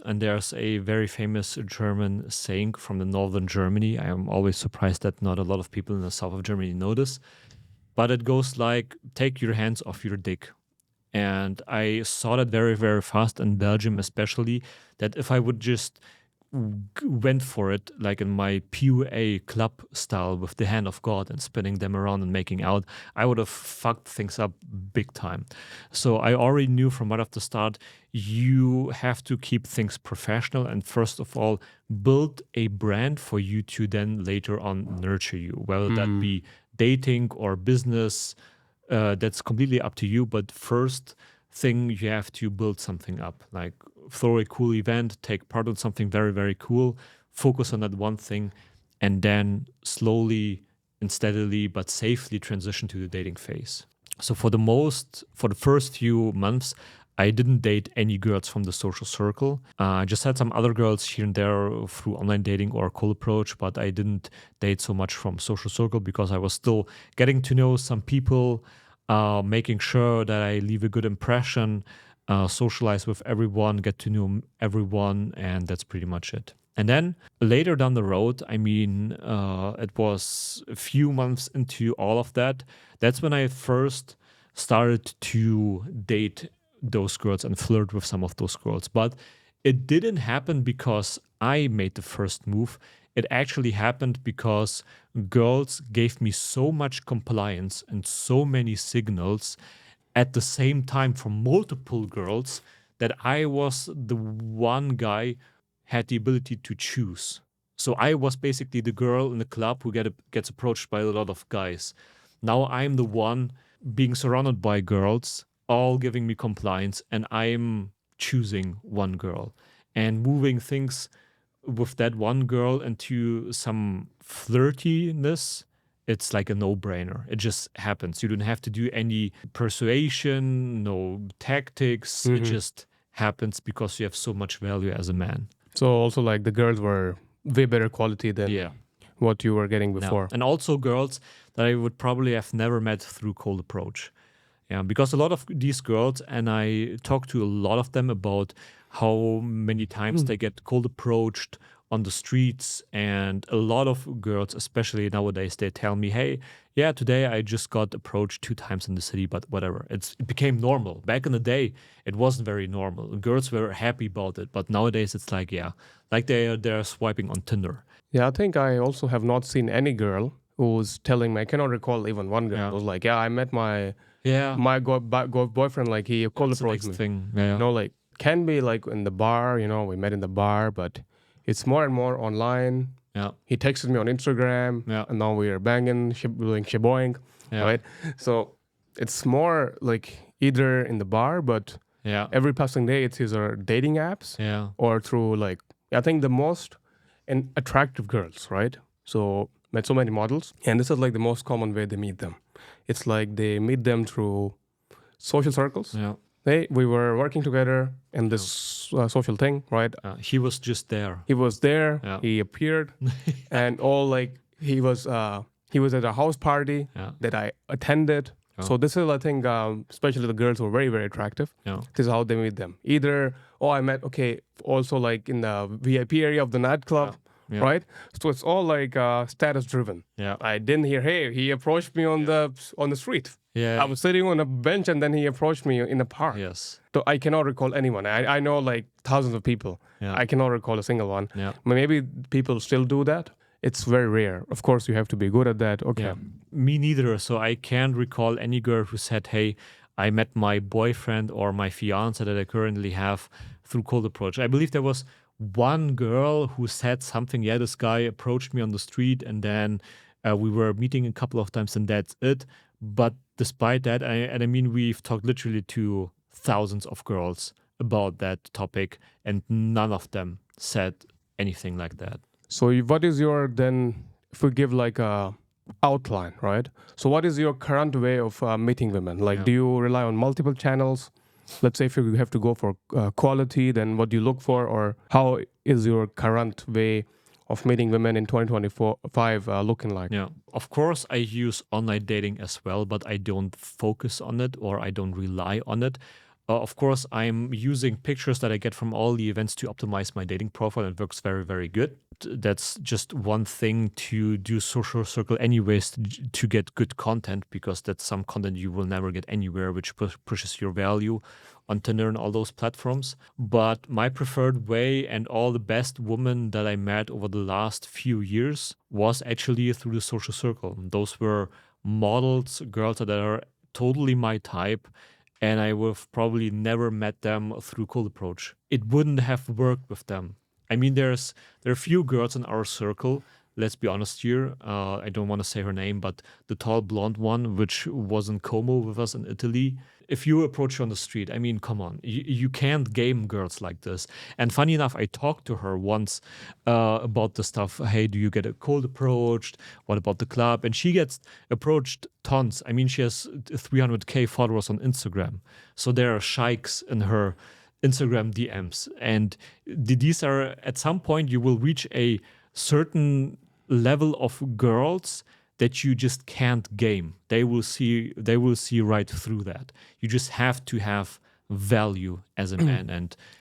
and there's a very famous German saying from the northern Germany. I am always surprised that not a lot of people in the south of Germany know this, but it goes like, take your hands off your dick. And I saw that very, very fast in Belgium, especially, that if I would just went for it, like in my PUA club style with the hand of God and spinning them around and making out, I would have fucked things up big time. So I already knew from right off the start, you have to keep things professional and first of all, build a brand for you to then later on nurture you, whether that be dating or business. That's completely up to you. But first thing, you have to build something up, like throw a cool event, take part in something very, very cool, focus on that one thing, and then slowly and steadily but safely transition to the dating phase. So for the first few months, I didn't date any girls from the social circle. I just had some other girls here and there through online dating or cold approach, but I didn't date so much from social circle because I was still getting to know some people, making sure that I leave a good impression, socialize with everyone, get to know everyone, and that's pretty much it. And then later down the road, I mean, it was a few months into all of that. That's when I first started to date those girls and flirt with some of those girls. But it didn't happen because I made the first move. It actually happened because girls gave me so much compliance and so many signals at the same time from multiple girls that I was the one guy had the ability to choose. So I was basically the girl in the club who gets approached by a lot of guys. Now I'm the one being surrounded by girls, all giving me compliance, and I'm choosing one girl and moving things with that one girl into some flirtiness. It's like a no-brainer. It just happens. You don't have to do any persuasion, no tactics. It just happens because you have so much value as a man. So also like the girls were way better quality than what you were getting before. Yeah. And also girls that I would probably have never met through cold approach. Yeah, because a lot of these girls, and I talk to a lot of them about how many times they get cold approached on the streets, and a lot of girls, especially nowadays, they tell me, hey, yeah, today I just got approached 2 times in the city, but whatever. It became normal. Back in the day, it wasn't very normal. Girls were happy about it, but nowadays it's like, yeah, like they're swiping on Tinder. Yeah, I think I also have not seen any girl who's telling me, I cannot recall even one girl who was like, yeah, I met my boyfriend, like he cold approached me. Thing. Yeah. You know, like can be like in the bar, you know, we met in the bar, but it's more and more online. Yeah. He texted me on Instagram, and now we are banging, doing shaboing, right? So it's more like either in the bar, but every passing day it's either dating apps or through like, I think the most attractive girls, right? So met so many models, and this is like the most common way they meet them. It's like they meet them through social circles. Yeah. We were working together in this social thing, right? He was just there. He was there. He appeared, and all like he was at a house party that I attended. So this is, I think, especially the girls were very, very attractive. This is how they meet them. Either, I met, also like in the VIP area of the nightclub, right? So it's all like status driven. I didn't hear, hey, he approached me on the street. I was sitting on a bench and then he approached me in a park. Yes. So I cannot recall anyone. I know like thousands of people. I cannot recall a single one. Maybe people still do that. It's very rare. Of course, you have to be good at that. Okay. Me neither. So I can't recall any girl who said, hey, I met my boyfriend or my fiance that I currently have through cold approach. I believe there was one girl who said something. Yeah, this guy approached me on the street and then we were meeting a couple of times and that's it. But despite that, I mean, we've talked literally to thousands of girls about that topic and none of them said anything like that. So what is your then, if we give like a outline, right? So what is your current way of meeting women? Like, do you rely on multiple channels? Let's say if you have to go for quality, then what do you look for? Or how is your current way of meeting women in 2025 looking like? Yeah, of course, I use online dating as well, but I don't focus on it or I don't rely on it. Of course, I'm using pictures that I get from all the events to optimize my dating profile. It works very, very good. That's just one thing to do social circle anyways to get good content, because that's some content you will never get anywhere, which pushes your value on Tinder and all those platforms. But my preferred way and all the best women that I met over the last few years was actually through the social circle. Those were models, girls that are totally my type, and I would have probably never met them through cold approach. It wouldn't have worked with them. I mean, there are a few girls in our circle. Let's be honest here. I don't want to say her name, but the tall blonde one, which was in Como with us in Italy. If you approach her on the street, I mean, come on, you can't game girls like this. And funny enough, I talked to her once about the stuff. Hey, do you get a cold approached? What about the club? And she gets approached tons. I mean, she has 300K followers on Instagram. So there are sheiks in her Instagram DMs. And these are, at some point, you will reach a certain level of girls that you just can't game. They will see right through that. You just have to have value as a man. And